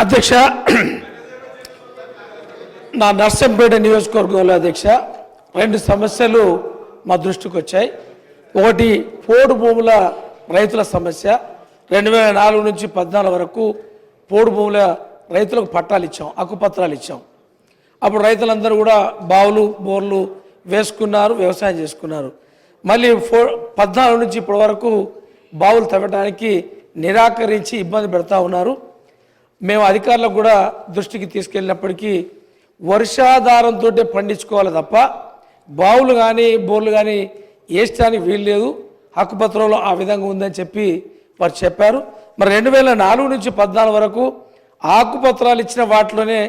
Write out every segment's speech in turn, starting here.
అధ్యక్ష, నా నర్సంపేట నియోజకవర్గంలో అధ్యక్ష రెండు సమస్యలు మా దృష్టికి వచ్చాయి. ఒకటి పోడు భూముల రైతుల సమస్య. 2004 నుంచి 14 వరకు పోడు భూముల రైతులకు పట్టాలు ఇచ్చాం, హక్కుపత్రాలు ఇచ్చాం. అప్పుడు రైతులందరూ కూడా బావులు బోర్లు వేసుకున్నారు, వ్యవసాయం చేసుకున్నారు. మళ్ళీ 14 నుంచి ఇప్పటి వరకు బావులు తవ్వడానికి నిరాకరించి ఇబ్బంది పెడతా ఉన్నారు. మేము అధికారులకు కూడా దృష్టికి తీసుకెళ్ళినప్పటికీ వర్షాధారంతో పండించుకోవాలి తప్ప బావులు కానీ బోర్లు కానీ వేయడానికి వీలు లేదు, హక్కుపత్రంలో ఆ విధంగా ఉందని చెప్పి వారు చెప్పారు. మరి 2004 నుంచి 14 వరకు హక్కుపత్రాలు ఇచ్చిన వాటిలోనే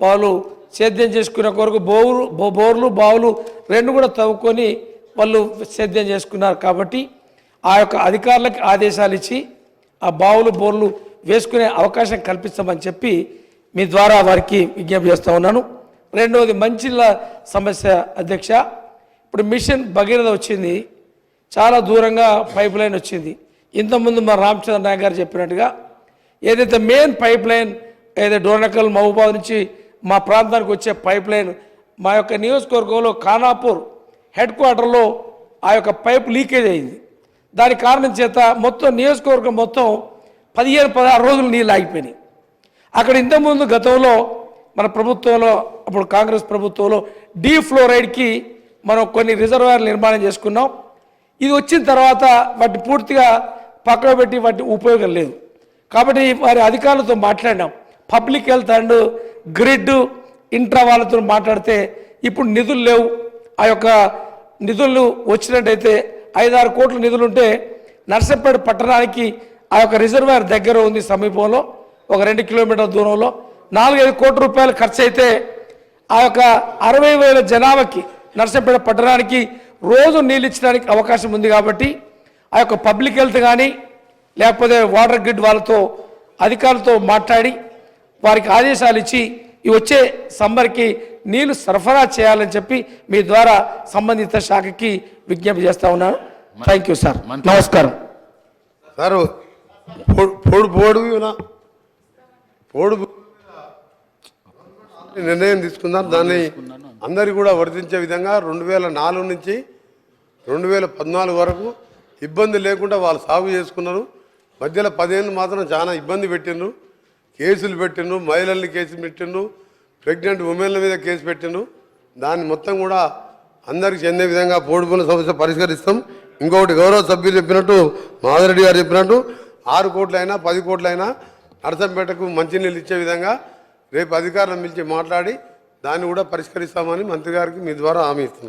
వాళ్ళు సేద్యం చేసుకునే కొరకు బోర్లు బావులు రెండు కూడా తవ్వుకొని వాళ్ళు సేద్యం చేసుకున్నారు. కాబట్టి ఆ యొక్క అధికారులకు ఆదేశాలు ఇచ్చి ఆ బావులు బోర్లు వేసుకునే అవకాశం కల్పిస్తామని చెప్పి మీ ద్వారా వారికి విజ్ఞప్తి చేస్తూ ఉన్నాను. రెండవది మంచిళ్ళ సమస్య అధ్యక్ష. ఇప్పుడు మిషన్ భగీరథ వచ్చింది, చాలా దూరంగా పైప్ లైన్ వచ్చింది. ఇంతకుముందు మా రామచంద్ర నాయక్ గారు చెప్పినట్టుగా ఏదైతే మెయిన్ పైప్ లైన్ ఏదైతే డోర్నకల్ మహబూబాద్ నుంచి మా ప్రాంతానికి వచ్చే పైప్ లైన్ మా యొక్క నియోజకవర్గంలో ఖానాపూర్ హెడ్ క్వార్టర్లో ఆ యొక్క పైప్ లీకేజ్ అయింది. దాని కారణం చేత మొత్తం నియోజకవర్గం మొత్తం 15-16 రోజులు నీళ్ళు ఆగిపోయినాయి. అక్కడ ఇంతకుముందు గతంలో మన ప్రభుత్వంలో అప్పుడు కాంగ్రెస్ ప్రభుత్వంలో డీఫ్లోరైడ్కి మనం కొన్ని రిజర్వాయర్లు నిర్మాణం చేసుకున్నాం. ఇది వచ్చిన తర్వాత వాటి పూర్తిగా పక్కన పెట్టి వాటి ఉపయోగం లేదు. కాబట్టి వారి అధికారులతో మాట్లాడినాం. Public health and grid intra వాళ్ళతో మాట్లాడితే ఇప్పుడు నిధులు లేవు. ఆ యొక్క నిధులు వచ్చినట్టయితే 5-6 కోట్ల నిధులుంటే నర్సంపేట పట్టణానికి ఆ యొక్క రిజర్వాయర్ దగ్గర ఉంది, సమీపంలో ఒక 2 కిలోమీటర్ల దూరంలో 4-5 కోట్ల రూపాయలు ఖర్చు అయితే ఆ యొక్క 60,000 జనాభాకి నర్సంపేట పట్టణానికి రోజు నీళ్ళు ఇచ్చడానికి అవకాశం ఉంది. కాబట్టి ఆ యొక్క పబ్లిక్ హెల్త్ కానీ లేకపోతే వాటర్ గ్రిడ్ వాళ్ళతో అధికారులతో మాట్లాడి వారికి ఆదేశాలు ఇచ్చి ఈ వచ్చే సమ్మర్కి నీళ్లు సరఫరా చేయాలని చెప్పి మీ ద్వారా సంబంధిత శాఖకి విజ్ఞప్తి చేస్తా ఉన్నాను. Thank you sir. నమస్కారం సార్. పోడు నిర్ణయం తీసుకున్నారు, దాన్ని అందరికీ కూడా వర్తించే విధంగా 2004 నుంచి 2014 వరకు ఇబ్బంది లేకుండా వాళ్ళు సాగు చేసుకున్నారు. మధ్యలో 10 ఏళ్ళు మాత్రం చాలా ఇబ్బంది పెట్టిండ్రు, కేసులు పెట్టిండ్రు, మహిళల్ని కేసులు పెట్టిండ్రు, ప్రెగ్నెంట్ ఉమెన్ల మీద కేసు పెట్టిండ్రు. దాన్ని మొత్తం కూడా అందరికి చెందే విధంగా పోడు భూముల సమస్య పరిష్కరిస్తాం. ఇంకొకటి గౌరవ సభ్యులు చెప్పినట్టు, మాధవరెడ్డి గారు చెప్పినట్టు 6 కోట్లైనా 10 కోట్లైనా నర్సంపేటకు మంచినీళ్ళు ఇచ్చే విధంగా రేపు అధికారులను పిలిచి మాట్లాడి దాన్ని కూడా పరిష్కరిస్తామని మంత్రి గారికి మీ ద్వారా హామీ ఇస్తున్నాం.